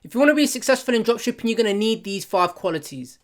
If you want to be successful in dropshipping, you're going to need these 5 qualities.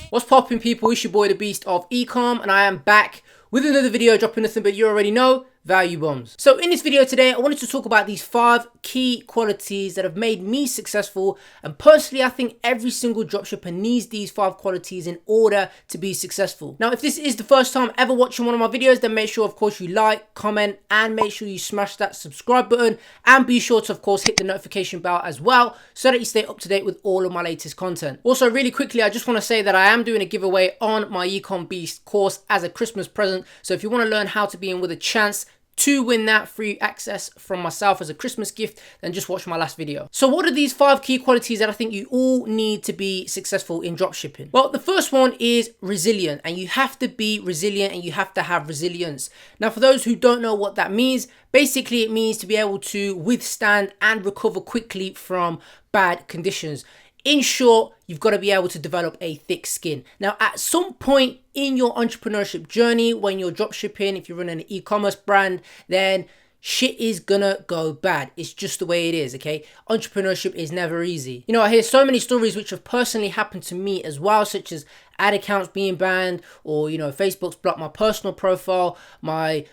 What's poppin', people? It's your boy the Beast of Ecom, and I am back with another video dropping nothing but you already know, value bombs. So in this video today, I wanted to talk about these 5 key qualities that have made me successful, and personally I think every single dropshipper needs these 5 qualities in order to be successful. Now if this is the first time ever watching one of my videos, then make sure of course you like, comment, and make sure you smash that subscribe button, and be sure to of course hit the notification bell as well so that you stay up to date with all of my latest content. Also really quickly, I just want to say that I am doing a giveaway on my Ecom Beast course as a Christmas present, so if you want to learn how to be in with a chance to win that free access from myself as a Christmas gift, then just watch my last video. So what are these 5 key qualities that I think you all need to be successful in dropshipping? Well, the first one is resilient, and you have to be resilient and you have to have resilience. Now, for those who don't know what that means, basically it means to be able to withstand and recover quickly from bad conditions. In short, you've got to be able to develop a thick skin. Now, at some point in your entrepreneurship journey, when you're dropshipping, if you're running an e-commerce brand, then shit is gonna go bad. It's just the way it is, okay? Entrepreneurship is never easy. You know, I hear so many stories which have personally happened to me as well, such as ad accounts being banned, or you know, Facebook's blocked my personal profile, my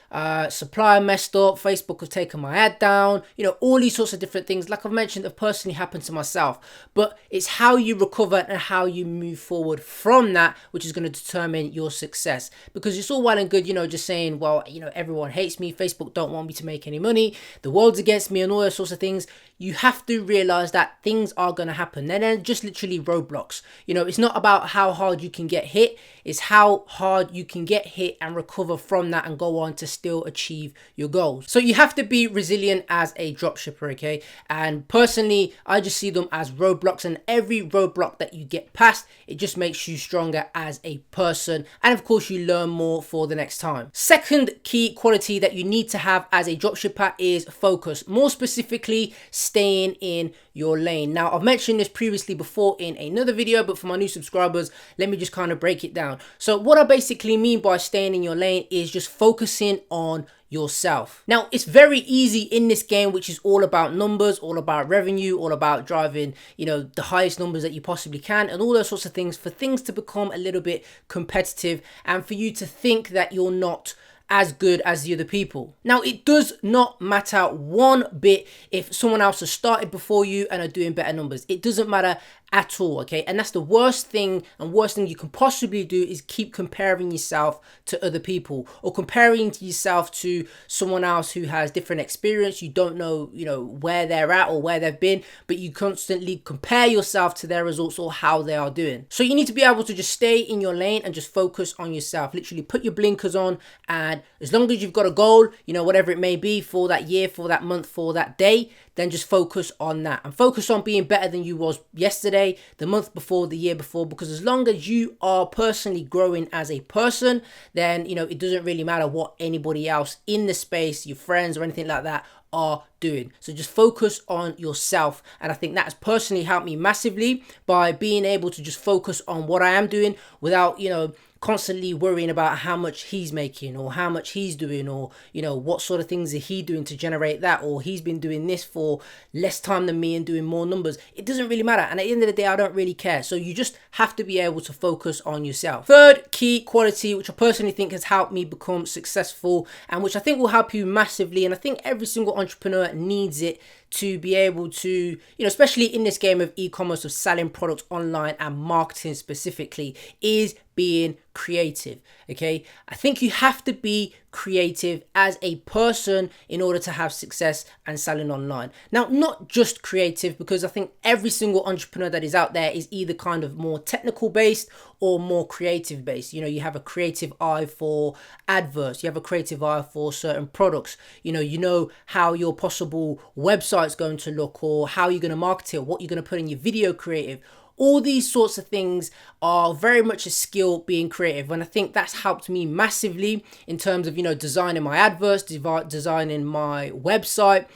supplier messed up, Facebook has taken my ad down, you know, all these sorts of different things, like I've mentioned, have personally happened to myself. But it's how you recover and how you move forward from that which is going to determine your success. Because it's all well and good, you know, just saying, well, you know, everyone hates me, Facebook don't want me to make any money, the world's against me, and all those sorts of things. You have to realize that things are going to happen. They're just literally roadblocks. You know, it's not about how hard you can get hit, it's how hard you can get hit and recover from that and go on to still achieve your goals. So you have to be resilient as a dropshipper, okay? And personally, I just see them as roadblocks, and every roadblock that you get past, it just makes you stronger as a person, and of course you learn more for the next time. Second key quality that you need to have as a dropshipper is focus. More specifically, staying in your lane. Now, I've mentioned this previously before in another video, but for my new subscribers, let me just kind of break it down. So what I basically mean by staying in your lane is just focusing on yourself. Now, it's very easy in this game, which is all about numbers, all about revenue, all about driving, you know, the highest numbers that you possibly can, and all those sorts of things, for things to become a little bit competitive and for you to think that you're not as good as the other people. Now, it does not matter one bit if someone else has started before you and are doing better numbers. It doesn't matter at all, okay? And that's the worst thing you can possibly do, is keep comparing yourself to other people, or comparing yourself to someone else who has different experience. You don't know, you know, where they're at or where they've been, but you constantly compare yourself to their results or how they are doing. So you need to be able to just stay in your lane and just focus on yourself. Literally put your blinkers on, and as long as you've got a goal, you know, whatever it may be for that year, for that month, for that day, then just focus on that and focus on being better than you was yesterday, the month before, the year before. Because as long as you are personally growing as a person, then, you know, it doesn't really matter what anybody else in the space, your friends or anything like that, are doing. So just focus on yourself, and I think that has personally helped me massively by being able to just focus on what I am doing without, you know, constantly worrying about how much he's making or how much he's doing, or you know, what sort of things is he doing to generate that, or he's been doing this for less time than me and doing more numbers. It doesn't really matter, and at the end of the day, I don't really care. So you just have to be able to focus on yourself. Third key quality, which I personally think has helped me become successful, and which I think will help you massively, and I think every single entrepreneur needs it to be able to, you know, especially in this game of e-commerce, of selling products online and marketing specifically, is being creative. Okay, I think you have to be creative as a person in order to have success and selling online. Now, not just creative, because I think every single entrepreneur that is out there is either kind of more technical based or more creative based. You know, you have a creative eye for adverts, you have a creative eye for certain products, you know how your possible website's going to look, or how you're going to market it, what you're going to put in your video creative. All these sorts of things are very much a skill, being creative, and I think that's helped me massively in terms of, you know, designing my adverts, designing my website,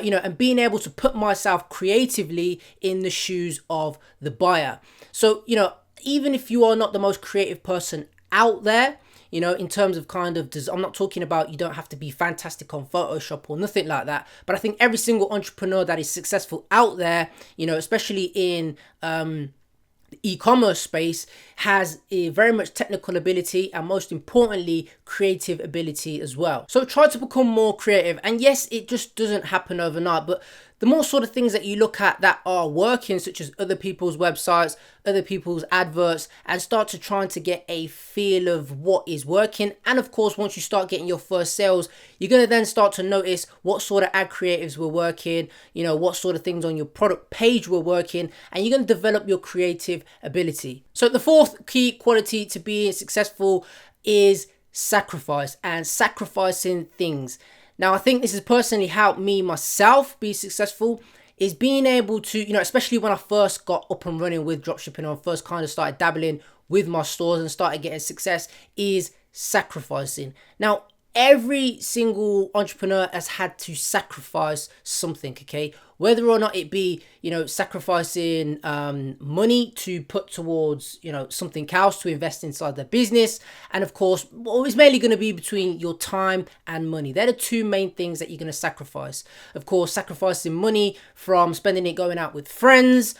you know, and being able to put myself creatively in the shoes of the buyer. So, you know, even if you are not the most creative person out there, you know, in terms of kind of, I'm not talking about you don't have to be fantastic on Photoshop or nothing like that, but I think every single entrepreneur that is successful out there, you know, especially in e-commerce space, has a very much technical ability and most importantly creative ability as well. So try to become more creative, and yes, it just doesn't happen overnight, but the more sort of things that you look at that are working, such as other people's websites, other people's adverts, and start to try to get a feel of what is working. And of course, once you start getting your first sales, you're going to then start to notice what sort of ad creatives were working, you know, what sort of things on your product page were working, and you're going to develop your creative ability. So the fourth key quality to being successful is sacrifice, and sacrificing things. Now, I think this has personally helped me myself be successful, is being able to, you know, especially when I first got up and running with dropshipping, and first kind of started dabbling with my stores and started getting success, is sacrificing. Now, every single entrepreneur has had to sacrifice something, okay? Whether or not it be, you know, sacrificing money to put towards, you know, something else to invest inside their business. And of course, well, it's mainly going to be between your time and money. They're the two main things that you're going to sacrifice. Of course, sacrificing money from spending it going out with friends,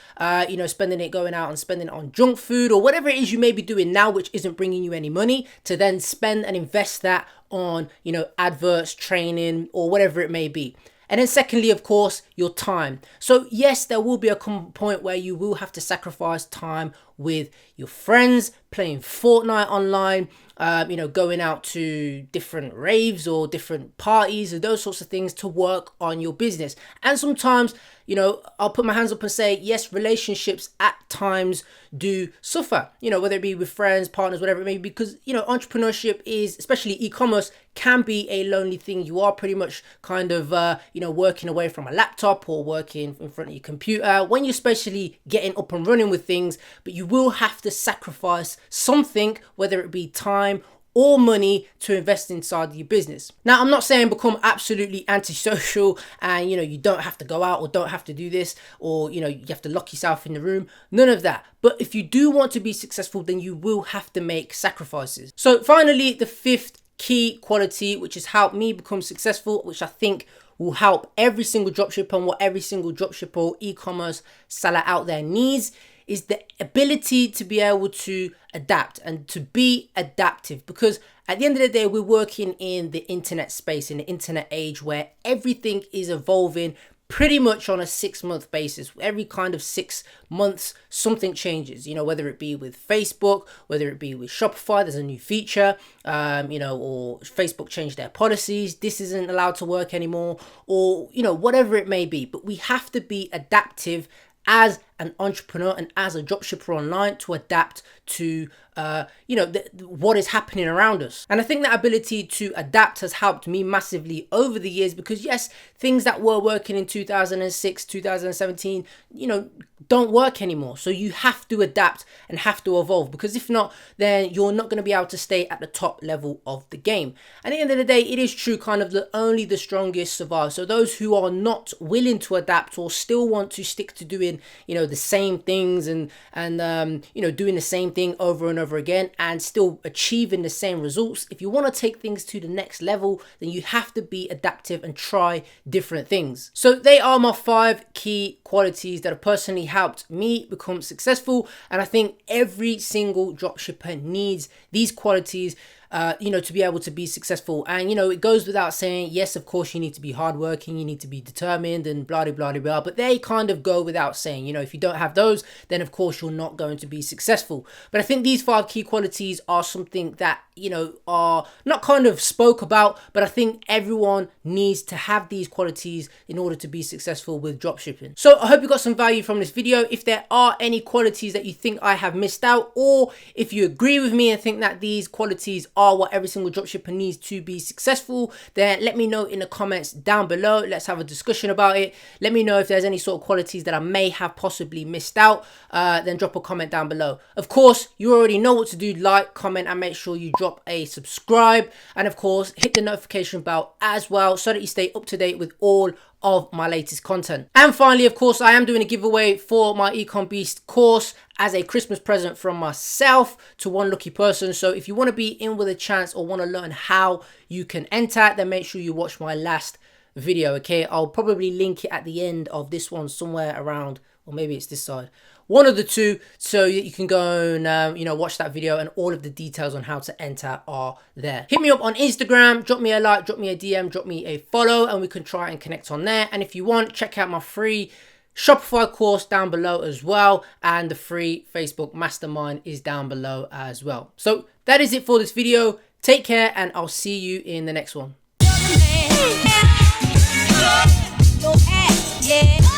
you know, spending it going out and spending it on junk food or whatever it is you may be doing now, which isn't bringing you any money, to then spend and invest that on, you know, adverts, training, or whatever it may be. And then secondly, of course, your time. So yes, there will be a point where you will have to sacrifice time with your friends, playing Fortnite online, you know, going out to different raves or different parties or those sorts of things to work on your business. And sometimes, you know, I'll put my hands up and say, yes, relationships at times do suffer, you know, whether it be with friends, partners, whatever it may be, because, you know, entrepreneurship is, especially e-commerce, can be a lonely thing. You are pretty much kind of, you know, working away from a laptop or working in front of your computer when you're especially getting up and running with things, but you will have to sacrifice something, whether it be time or money, to invest inside your business. Now, I'm not saying become absolutely antisocial and, you know, you don't have to go out or don't have to do this, or, you know, you have to lock yourself in the room. None of that. But if you do want to be successful, then you will have to make sacrifices. So finally, the fifth key quality, which has helped me become successful, which I think will help every single dropshipper and what every single dropshipper or e-commerce seller out there needs, is the ability to be able to adapt and to be adaptive. Because at the end of the day, we're working in the internet space, in the internet age, where everything is evolving pretty much on a 6-month basis. Every kind of 6 months, something changes, you know, whether it be with Facebook, whether it be with Shopify, there's a new feature, you know, or Facebook changed their policies, this isn't allowed to work anymore, or, you know, whatever it may be. But we have to be adaptive as an entrepreneur and as a dropshipper online to adapt to you know, what is happening around us. And I think that ability to adapt has helped me massively over the years, because yes, things that were working in 2006, 2017, you know, don't work anymore. So you have to adapt and have to evolve, because if not, then you're not going to be able to stay at the top level of the game. And at the end of the day, it is true, kind of only the strongest survive. So those who are not willing to adapt or still want to stick to doing, you know, the same things and you know, doing the same thing over and over again and still achieving the same results, if you want to take things to the next level, then you have to be adaptive and try different things. So they are my 5 key qualities that have personally helped me become successful, and I think every single dropshipper needs these qualities you know, to be able to be successful. And, you know, it goes without saying, yes, of course, you need to be hardworking, you need to be determined and blah, blah, blah, blah, but they kind of go without saying. You know, if you don't have those, then of course you're not going to be successful. But I think these 5 key qualities are something that, you know, are not kind of spoke about, but I think everyone needs to have these qualities in order to be successful with dropshipping. So I hope you got some value from this video. If there are any qualities that you think I have missed out, or if you agree with me and think that these qualities are what every single dropshipper needs to be successful, then let me know in the comments down below. Let's have a discussion about it. Let me know if there's any sort of qualities that I may have possibly missed out. Then drop a comment down below. Of course, you already know what to do. Like, comment, and make sure you drop a subscribe. And of course, hit the notification bell as well, so that you stay up to date with all of my latest content. And finally, of course, I am doing a giveaway for my Ecom Beast course as a Christmas present from myself to one lucky person. So if you want to be in with a chance or want to learn how you can enter, then make sure you watch my last video, okay? I'll probably link it at the end of this one somewhere around, or maybe it's this side, one of the two, so you can go and you know, watch that video, and all of the details on how to enter are there. Hit me up on Instagram, drop me a like, drop me a DM, drop me a follow, and we can try and connect on there. And if you want, check out my free Shopify course down below as well, and the free Facebook mastermind is down below as well. So that is it for this video. Take care, and I'll see you in the next one. Yeah.